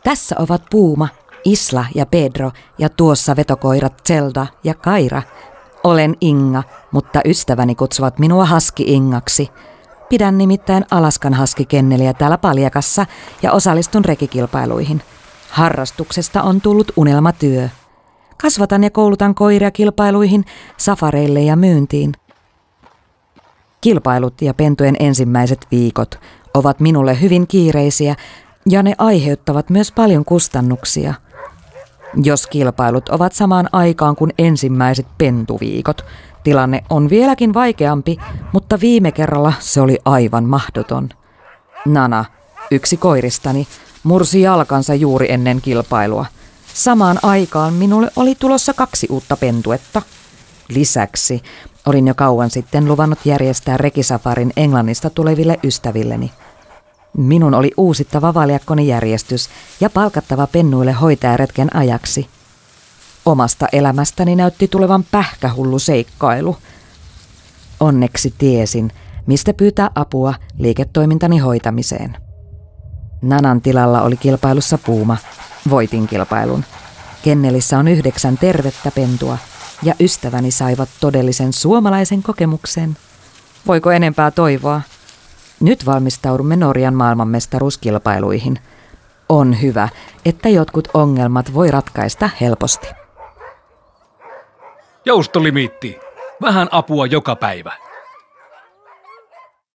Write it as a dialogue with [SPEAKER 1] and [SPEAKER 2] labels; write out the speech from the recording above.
[SPEAKER 1] Tässä ovat Puuma, Isla ja Pedro ja tuossa vetokoirat Zelda ja Kaira. Olen Inga, mutta ystäväni kutsuvat minua Haski-Ingaksi. Pidän nimittäin Alaskan haskikenneliä täällä Paljakassa ja osallistun rekikilpailuihin. Harrastuksesta on tullut unelmatyö. Kasvatan ja koulutan koiria kilpailuihin, safareille ja myyntiin. Kilpailut ja pentujen ensimmäiset viikot ovat minulle hyvin kiireisiä ja ne aiheuttavat myös paljon kustannuksia. Jos kilpailut ovat samaan aikaan kuin ensimmäiset pentuviikot, tilanne on vieläkin vaikeampi, mutta viime kerralla se oli aivan mahdoton. Nana, yksi koiristani, mursi jalkansa juuri ennen kilpailua. Samaan aikaan minulle oli tulossa 2 uutta pentuetta. Lisäksi olin jo kauan sitten luvannut järjestää rekisafarin Englannista tuleville ystävilleni. Minun oli uusittava valjakkoni järjestys ja palkattava pennuille hoitajaretken ajaksi. Omasta elämästäni näytti tulevan pähkähullu seikkailu. Onneksi tiesin, mistä pyytää apua liiketoimintani hoitamiseen. Nanan tilalla oli kilpailussa Puuma. Voitin kilpailun. Kennelissä on 9 tervettä pentua ja ystäväni saivat todellisen suomalaisen kokemuksen. Voiko enempää toivoa? Nyt valmistaudumme Norjan maailmanmestaruuskilpailuihin. On hyvä, että jotkut ongelmat voi ratkaista helposti.
[SPEAKER 2] Joustolimiitti. Vähän apua joka päivä.